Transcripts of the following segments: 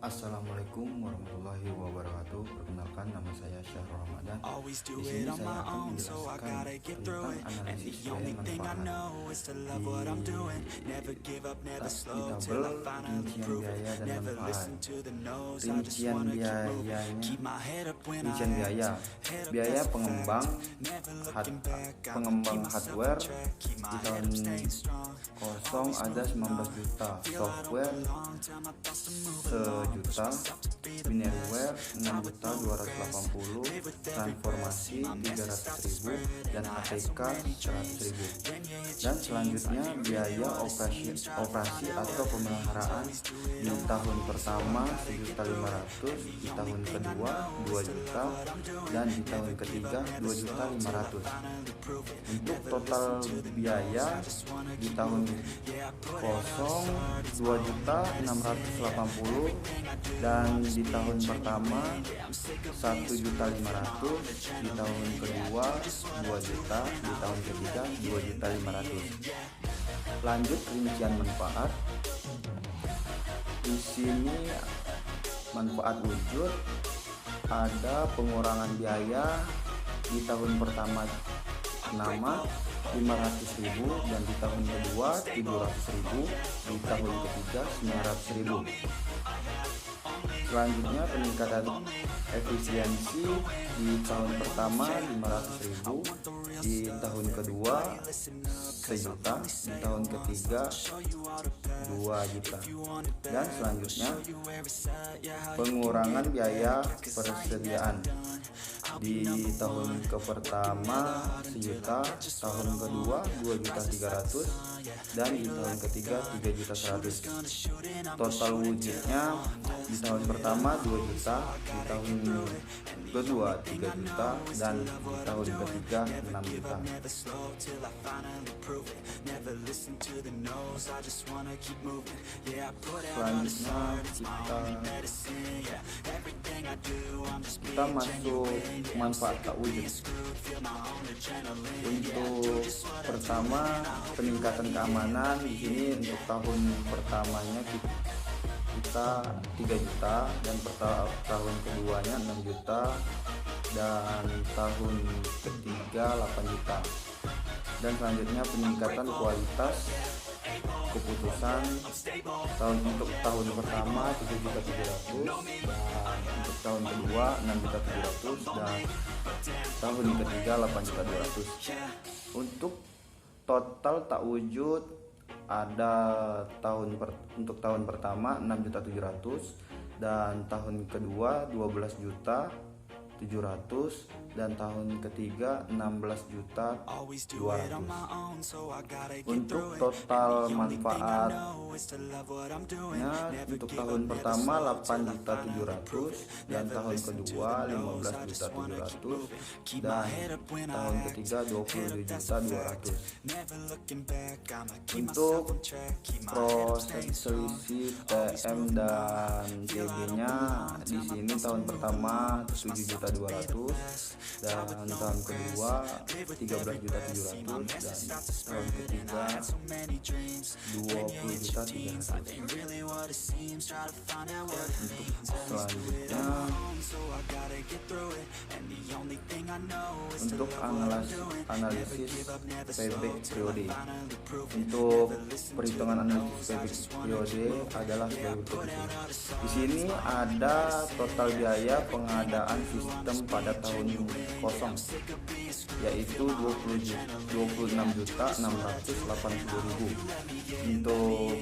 Assalamualaikum warahmatullahi wabarakatuh. Perkenalkan, nama saya Syahrul Ramadan. Di sini saya akan menjelaskan tentang analisis biaya manfaat di tabel rincian biaya dan manfaat. Rincian biaya pengembang hardware di tahun kosong ada 19 juta, software juta, binaryware 6.280.000, transformasi 300.000, dan ATK 100.000. Dan selanjutnya biaya operasi atau pemeliharaan di tahun pertama 1.500.000, di tahun kedua 2 juta, dan di tahun ketiga 2.500.000. Untuk total biaya di tahun kosong 2.680.000, dan di tahun pertama 1.500.000, di tahun kedua 2 juta, di tahun ketiga 2.500.000. Lanjut rincian manfaat. Di sini manfaat wujud ada pengurangan biaya di tahun pertama 500.000, dan di tahun kedua 700.000, di tahun ketiga 900.000. Selanjutnya peningkatan efisiensi di tahun pertama 500.000, di tahun kedua 1 juta, di tahun ketiga 2 juta. Dan selanjutnya pengurangan biaya persediaan di tahun pertama 1 juta, tahun kedua 2.300.000, dan di tahun ketiga 3.100.000. Total wujudnya di tahun pertama 2 juta, di tahun kedua 3 juta, dan di tahun ketiga 6 juta. Selanjutnya kita masuk manfaat tak wujud. Untuk pertama, peningkatan keamanan. Di sini untuk tahun pertamanya kita 3 juta, dan tahun keduanya 6 juta, dan tahun ketiga 8 juta. Dan selanjutnya peningkatan kualitas keputusan untuk tahun pertama 7.700.000, dan untuk tahun kedua 6.700.000, dan tahun ketiga 8.200.000. Untuk total tak wujud ada untuk tahun pertama 6.700.000, dan tahun kedua 12.700.000, dan tahun ketiga 16.200.000. Untuk total manfaatnya untuk tahun pertama 8.700.000, dan tahun kedua 15.700.000, dan tahun ketiga 27.200.000. Untuk proses selisih TM dan CB-nya di sini tahun pertama 7.200.000, dan tahun kedua 13.700.000, dan tahun ketiga 20.300.000. Untuk analisis PB periode. Untuk perhitungan analisis PB periode adalah sebagai berikut. Di sini ada total biaya pengadaan sistem pada tahun kosong, yaitu 26.680.000. Untuk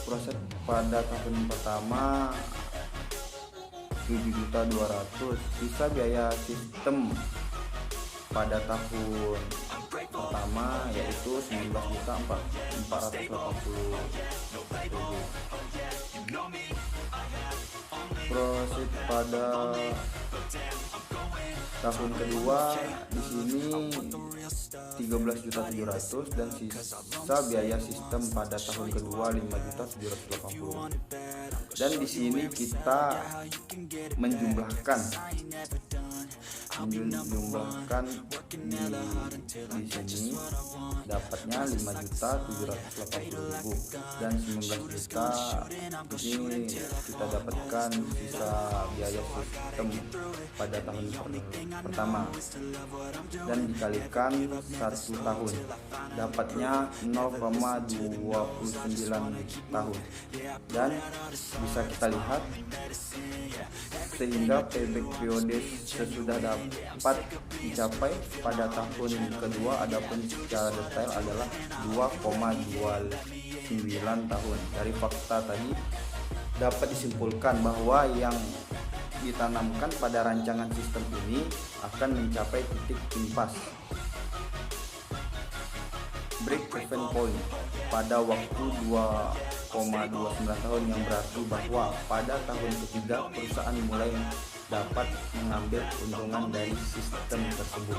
proses pada tahun pertama 7.200.000. Sisa biaya sistem pada tahun pertama yaitu 19.480.000. Proses pada tahun kedua di sini 13.700.000 dan sisa biaya sistem pada tahun kedua 5.780.000. Dan di sini kita menjumlahkan di sini dapatnya 5.780.000 dan 19 juta ini kita dapatkan sisa biaya sistem pada tahun pertama dan dikalikan 1 tahun dapatnya 0,29 tahun. Dan bisa kita lihat sehingga payback periode sesudah dapat dicapai pada tahun kedua, adapun secara detail adalah 2,29 tahun. Dari fakta tadi dapat disimpulkan bahwa yang ditanamkan pada rancangan sistem ini akan mencapai titik impas break-even point pada waktu 2,29 tahun, yang berarti bahwa pada tahun ketiga perusahaan mulai dapat mengambil keuntungan dari sistem tersebut.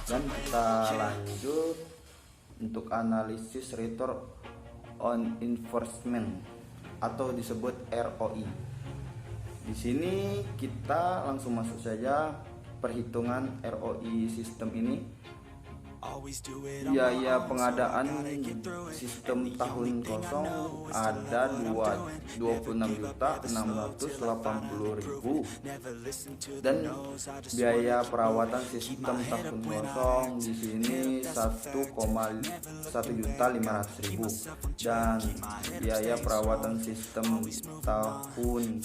Dan kita lanjut untuk analisis return on investment atau disebut ROI. Di sini kita langsung masuk saja perhitungan ROI sistem ini. Biaya pengadaan sistem tahun kosong ada 26.680.000 dan biaya perawatan sistem tahun kosong di sini 1.500.000 dan biaya perawatan sistem tahun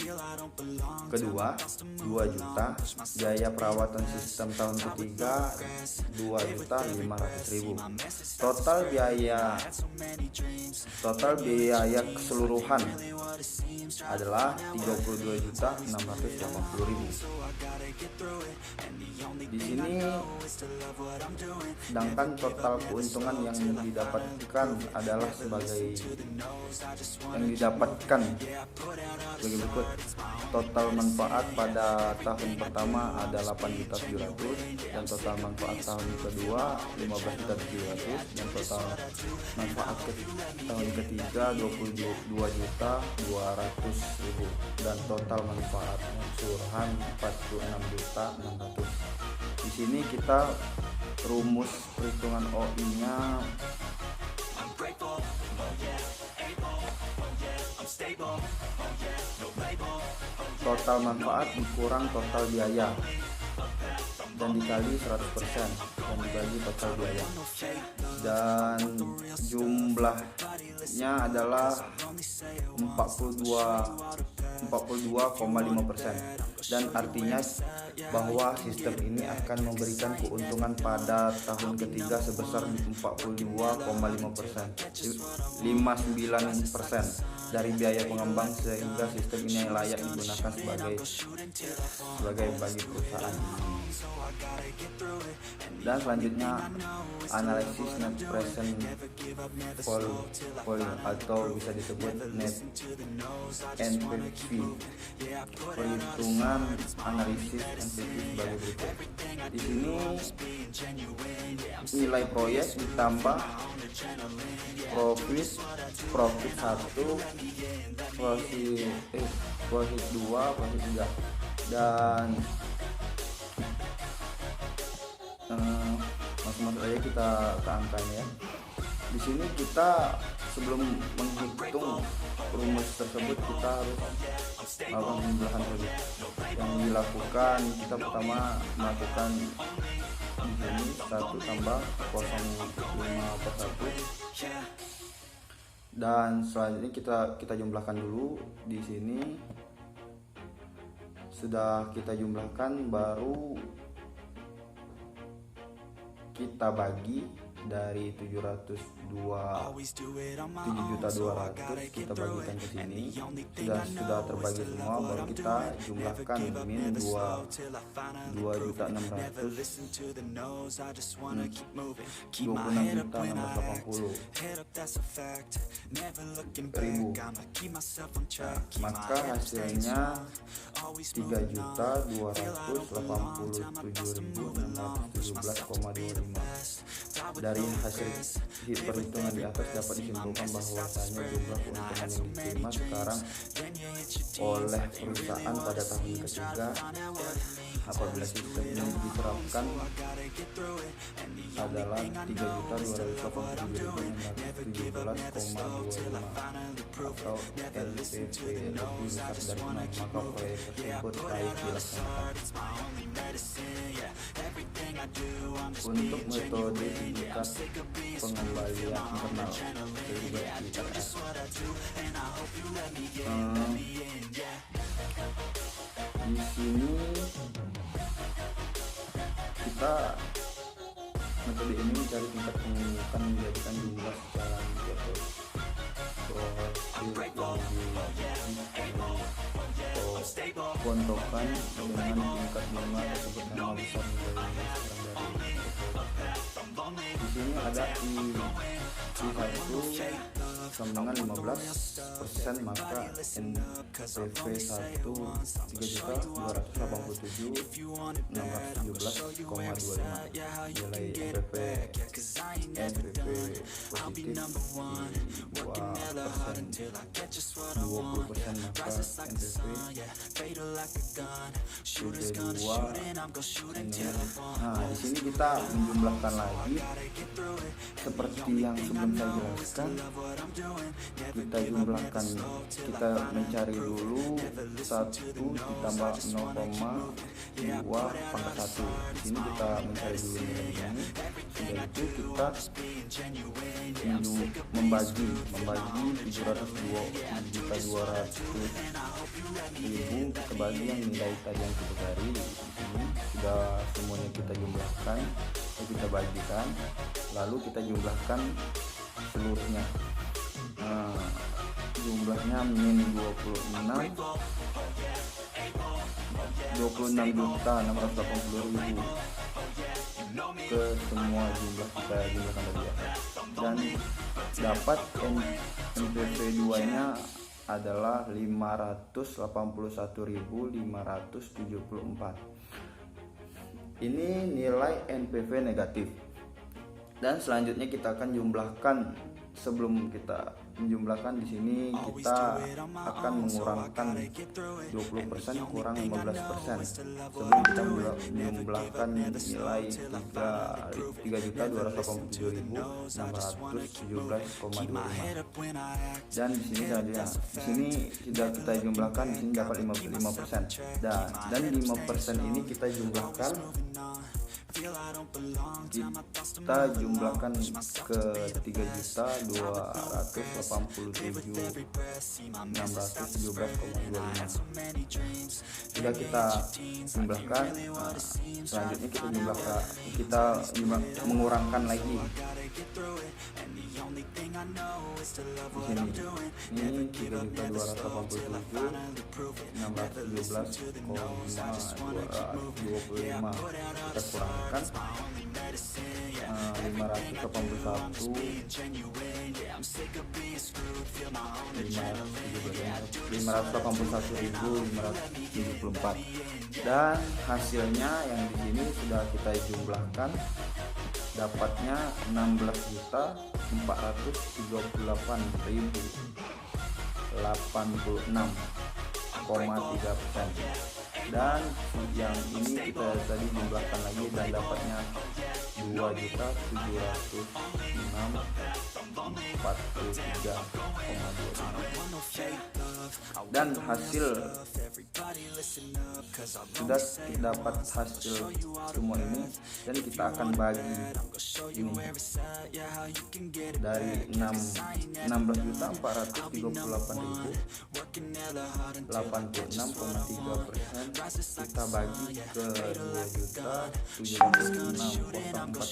kedua 2 juta, biaya perawatan sistem tahun ketiga 2.500.000. Total biaya keseluruhan adalah 32.680.000. Di sini sedangkan total keuntungan yang didapatkan adalah sebagai berikut. Total manfaat pada tahun pertama ada 8.700.000 dan total manfaat tahun kedua 15.700.000 dan total manfaat tahun ketiga 22.200.000 dan total manfaat keseluruhan 46.600.000. Di sini kita rumus perhitungan OI-nya total manfaat dikurang total biaya dan dikali 100% dan dibagi total biaya, dan jumlahnya adalah 42,5%, dan artinya bahwa sistem ini akan memberikan keuntungan pada tahun ketiga sebesar 59% dari biaya pengembang, sehingga sistem ini layak digunakan sebagai bagi perusahaan. Dan selanjutnya analisis net present value atau bisa disebut net NPV. Perhitungan analisis NPV sebagai berikut. Di sini nilai proyek ditambah profit 1, profit 2, profit 3, dan masuk-masuk aja kita ke angkanya ya. Di sini kita sebelum menghitung rumus tersebut kita harus melakukan pembelahan dulu. Yang dilakukan kita pertama melakukan di sini 1 tambah 0,5/1 dan selanjutnya kita jumlahkan dulu. Di sini sudah kita jumlahkan, baru kita bagi dari 7.200 kita bagikan ke sini, sudah terbagi semua, baru kita jumlahkan min 26.680.000. Maka hasilnya 3.287.617,25. Dari hasil perhitungan di atas dapat disimpulkan bahwasanya jumlah keuntungan yang diterima sekarang oleh perusahaan pada tahun ketiga apabila sistem ini diterapkan adalah 3.287.617,25 atau NPV lebih besar dari 6. Maka proyek tersebut baik dilaksanakan. Untuk metode sindikat pengembalian internal di sini kita metode ini mencari tingkat pengumuman menjadikan jumlah secara kontokan dengan tingkat bunga tersebut nama besar di sini ada I1 sama dengan 15%, maka NPV 1 3.287.617,25. nilai NPV positif 2%, 20%, maka NPV Nah, di sini kita menjumlahkan lagi seperti yang sebelum saya jelaskan. Kita jumlahkan, kita mencari dulu 1 ditambah 0,2 pangkat 1. Di sini kita mencari dulu nilainya. Sudah itu kita membagi 702.200.000 kebagi yang nilai tadi yang kita cari. Di sini sudah semuanya kita jumlahkan, kita bagikan, lalu kita jumlahkan seluruhnya. Jumlahnya min 26.680.000 ke semua jumlah kita jumlahkan tadi, dan dapat NPV 2 nya adalah 581.574. Ini nilai NPV negatif. Dan selanjutnya kita akan jumlahkan. Sebelum kita menjumlahkan, di sini kita akan mengurangkan 20% kurang 15% sebelum kita menjumlahkan nilai 3.287.617,25. dan di sini selanjutnya, di sini sudah kita jumlahkan, di sini dapat 5%, dan 5% ini kita jumlahkan ke 3.287.617,25. Sudah kita jumlahkan. Selanjutnya kita mengurangkan lagi. Di sini ini 3.287.617,225 kita kurangkan 581.574, dan hasilnya yang di sini sudah kita jumlahkan, dapatnya 16.486,3%. dan yang ini kita tadi jumlahkan lagi dan dapatnya 2.743,25. dan hasil sudah dapat hasil semua ini, dan kita akan bagi ini dari 16.438.086,3%, kita bagi ke 2.706,040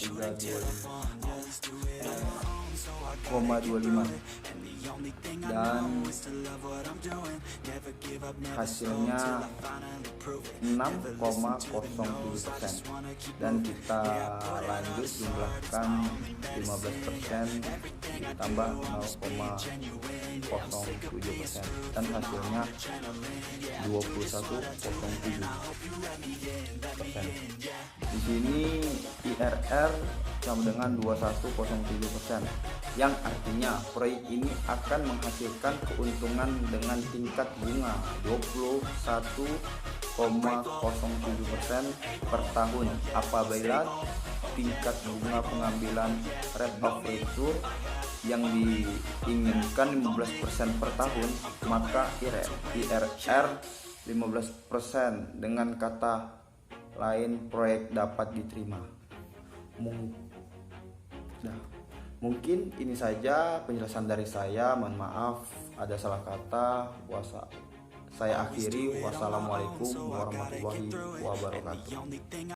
dan hasilnya 6,07%. Dan kita lanjut jumlahkan 15% ditambah 0,07% dan hasilnya 21,07%. Di sini IRR sama dengan 21,07%, yang artinya proyek ini akan menghasilkan keuntungan dengan tingkat bunga 21,07% per tahun apabila tingkat bunga pengambilan rate of return yang diinginkan 15% per tahun, maka IRR 15%. Dengan kata lain, proyek dapat diterima. Mungkin ini saja penjelasan dari saya. Mohon maaf ada salah kata. Saya akhiri. Wassalamualaikum warahmatullahi wabarakatuh.